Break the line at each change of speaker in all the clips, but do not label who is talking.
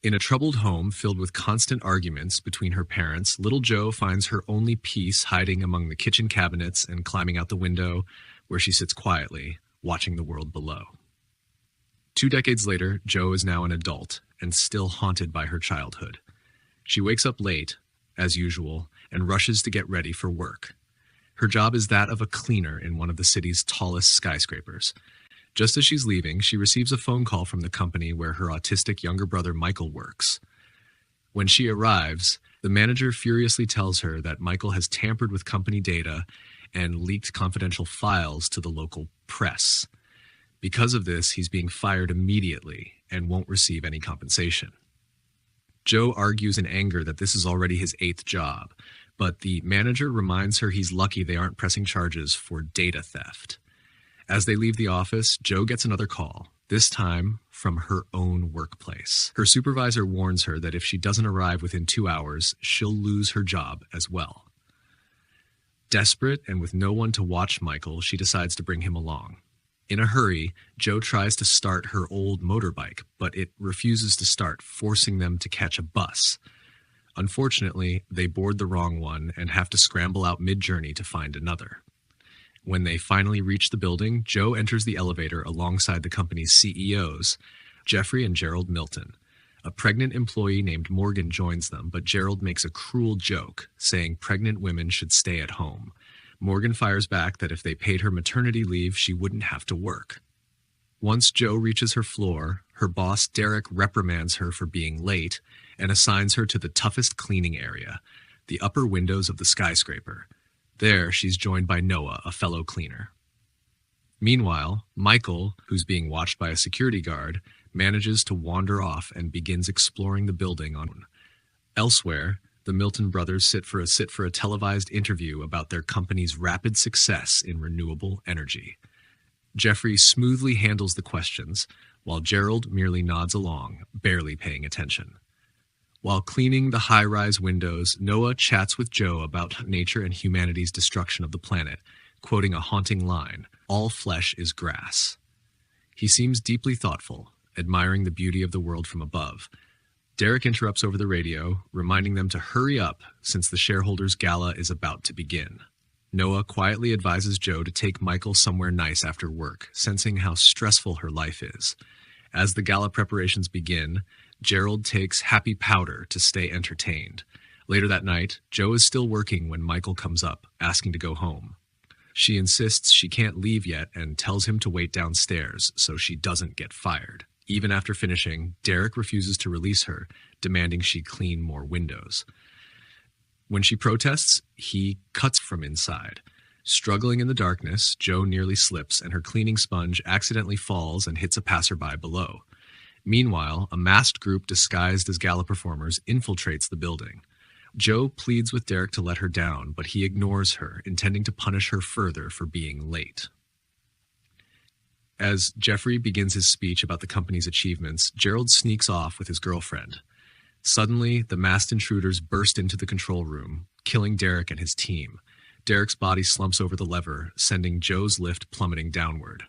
In a troubled home filled with constant arguments between her parents, little Jo finds her only peace hiding among the kitchen cabinets and climbing out the window, where she sits quietly, watching the world below. 2 decades later, Jo is now an adult and still haunted by her childhood. She wakes up late, as usual, and rushes to get ready for work. Her job is that of a cleaner in one of the city's tallest skyscrapers. Just as she's leaving, she receives a phone call from the company where her autistic younger brother Michael works. When she arrives, the manager furiously tells her that Michael has tampered with company data and leaked confidential files to the local press. Because of this, he's being fired immediately and won't receive any compensation. Jo argues in anger that this is already his 8th job, but the manager reminds her he's lucky they aren't pressing charges for data theft. As they leave the office, Jo gets another call, this time from her own workplace. Her supervisor warns her that if she doesn't arrive within 2 hours, she'll lose her job as well. Desperate and with no one to watch Michael, she decides to bring him along. In a hurry, Jo tries to start her old motorbike, but it refuses to start, forcing them to catch a bus. Unfortunately, they board the wrong one and have to scramble out mid-journey to find another. When they finally reach the building, Jo enters the elevator alongside the company's CEOs, Jeffrey and Gerald Milton. A pregnant employee named Morgan joins them, but Gerald makes a cruel joke, saying pregnant women should stay at home. Morgan fires back that if they paid her maternity leave, she wouldn't have to work. Once Jo reaches her floor, her boss Derek reprimands her for being late and assigns her to the toughest cleaning area, the upper windows of the skyscraper. There, she's joined by Noah, a fellow cleaner. Meanwhile, Michael, who's being watched by a security guard, manages to wander off and begins exploring the building on own. Elsewhere, the Milton brothers sit for a televised interview about their company's rapid success in renewable energy. Jeffrey smoothly handles the questions, while Gerald merely nods along, barely paying attention. While cleaning the high-rise windows, Noah chats with Jo about nature and humanity's destruction of the planet, quoting a haunting line, "All flesh is grass." He seems deeply thoughtful, admiring the beauty of the world from above. Derek interrupts over the radio, reminding them to hurry up since the shareholders' gala is about to begin. Noah quietly advises Jo to take Michael somewhere nice after work, sensing how stressful her life is. As the gala preparations begin, Gerald takes happy powder to stay entertained. Later that night, Jo is still working when Michael comes up, asking to go home. She insists she can't leave yet and tells him to wait downstairs so she doesn't get fired. Even after finishing, Derek refuses to release her, demanding she clean more windows. When she protests, he cuts from inside. Struggling in the darkness, Jo nearly slips and her cleaning sponge accidentally falls and hits a passerby below. Meanwhile, a masked group disguised as gala performers infiltrates the building. Jo pleads with Derek to let her down, but he ignores her, intending to punish her further for being late. As Jeffrey begins his speech about the company's achievements, Gerald sneaks off with his girlfriend. Suddenly, the masked intruders burst into the control room, killing Derek and his team. Derek's body slumps over the lever, sending Jo's lift plummeting downward.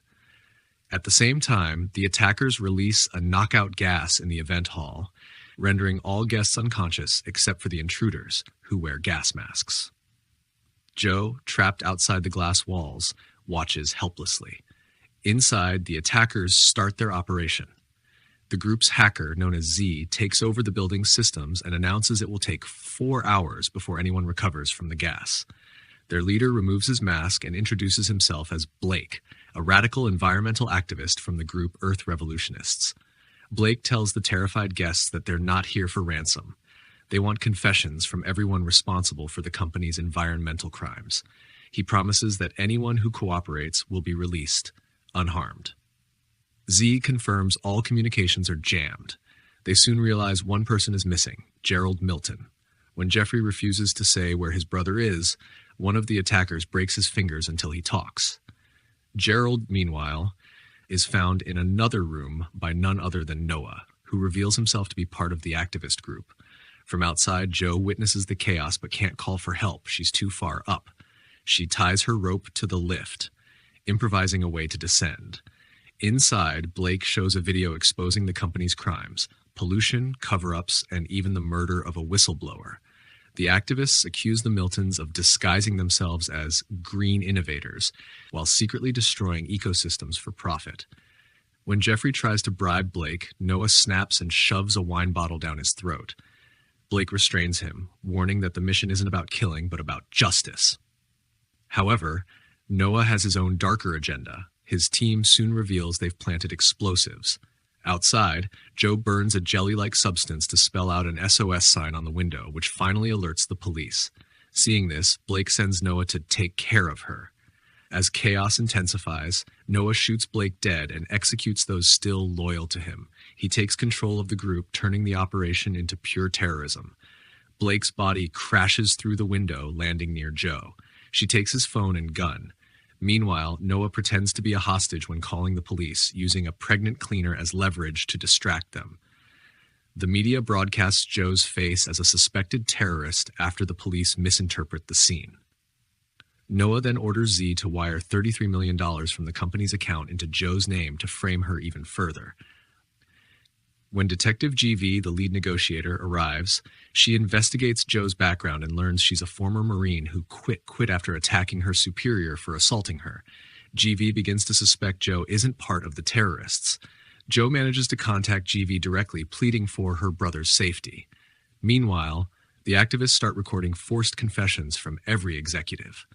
At the same time, the attackers release a knockout gas in the event hall, rendering all guests unconscious except for the intruders, who wear gas masks. Jo, trapped outside the glass walls, watches helplessly. Inside, the attackers start their operation. The group's hacker, known as Z, takes over the building's systems and announces it will take 4 hours before anyone recovers from the gas. Their leader removes his mask and introduces himself as Blake, a radical environmental activist from the group Earth Revolutionists. Blake tells the terrified guests that they're not here for ransom. They want confessions from everyone responsible for the company's environmental crimes. He promises that anyone who cooperates will be released, unharmed. Z confirms all communications are jammed. They soon realize one person is missing, Gerald Milton. When Jeffrey refuses to say where his brother is, one of the attackers breaks his fingers until he talks. Gerald, meanwhile, is found in another room by none other than Noah, who reveals himself to be part of the activist group. From outside, Jo witnesses the chaos but can't call for help. She's too far up. She ties her rope to the lift, improvising a way to descend. Inside, Blake shows a video exposing the company's crimes, pollution, cover-ups, and even the murder of a whistleblower. The activists accuse the Miltons of disguising themselves as green innovators while secretly destroying ecosystems for profit. When Jeffrey tries to bribe Blake, Noah snaps and shoves a wine bottle down his throat. Blake restrains him, warning that the mission isn't about killing, but about justice. However, Noah has his own darker agenda. His team soon reveals they've planted explosives. Outside, Joe burns a jelly-like substance to spell out an SOS sign on the window, which finally alerts the police. Seeing this, Blake sends Noah to take care of her. As chaos intensifies, Noah shoots Blake dead and executes those still loyal to him. He takes control of the group, turning the operation into pure terrorism. Blake's body crashes through the window, landing near Joe. She takes his phone and gun. Meanwhile, Noah pretends to be a hostage when calling the police, using a pregnant cleaner as leverage to distract them. The media broadcasts Joe's face as a suspected terrorist after the police misinterpret the scene. Noah then orders Z to wire $33 million from the company's account into Joe's name to frame her even further. When Detective GV, the lead negotiator, arrives, she investigates Joe's background and learns she's a former Marine who quit after attacking her superior for assaulting her. GV begins to suspect Joe isn't part of the terrorists. Joe manages to contact GV directly, pleading for her brother's safety. Meanwhile, the activists start recording forced confessions from every executive.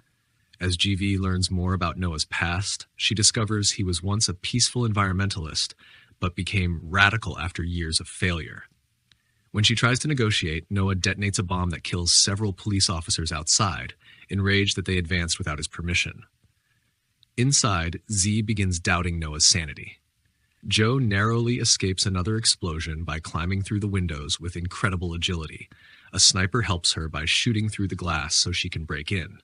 As GV learns more about Noah's past, she discovers he was once a peaceful environmentalist, but became radical after years of failure. When she tries to negotiate, Noah detonates a bomb that kills several police officers outside, enraged that they advanced without his permission. Inside, Z begins doubting Noah's sanity. Joe narrowly escapes another explosion by climbing through the windows with incredible agility. A sniper helps her by shooting through the glass so she can break in.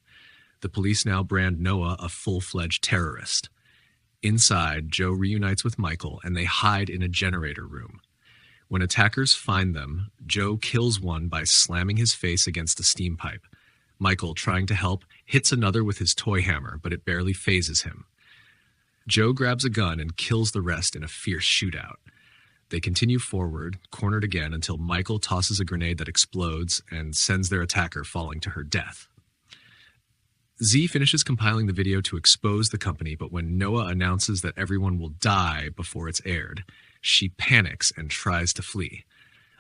The police now brand Noah a full-fledged terrorist. Inside, Joe reunites with Michael, and they hide in a generator room. When attackers find them, Joe kills one by slamming his face against a steam pipe. Michael, trying to help, hits another with his toy hammer, but it barely phases him. Joe grabs a gun and kills the rest in a fierce shootout. They continue forward, cornered again, until Michael tosses a grenade that explodes and sends their attacker falling to her death. Z finishes compiling the video to expose the company, but when Noah announces that everyone will die before it's aired, she panics and tries to flee.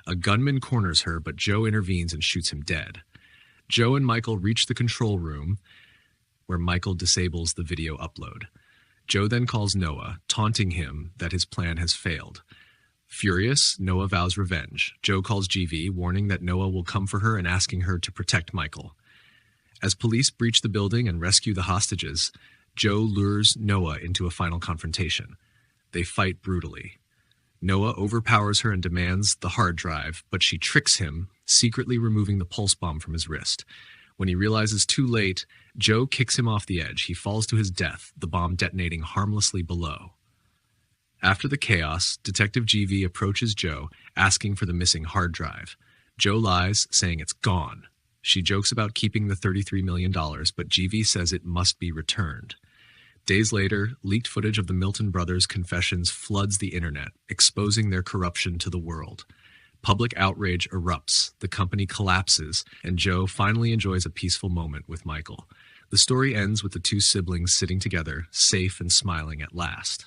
A gunman corners her, but Joe intervenes and shoots him dead. Joe and Michael reach the control room, where Michael disables the video upload. Joe then calls Noah, taunting him that his plan has failed. Furious, Noah vows revenge. Joe calls GV, warning that Noah will come for her and asking her to protect Michael. As police breach the building and rescue the hostages, Joe lures Noah into a final confrontation. They fight brutally. Noah overpowers her and demands the hard drive, but she tricks him, secretly removing the pulse bomb from his wrist. When he realizes too late, Joe kicks him off the edge. He falls to his death, the bomb detonating harmlessly below. After the chaos, Detective GV approaches Joe, asking for the missing hard drive. Joe lies, saying it's gone. She jokes about keeping the $33 million, but GV says it must be returned. Days later, leaked footage of the Milton brothers' confessions floods the internet, exposing their corruption to the world. Public outrage erupts, the company collapses, and Joe finally enjoys a peaceful moment with Michael. The story ends with the two siblings sitting together, safe and smiling at last.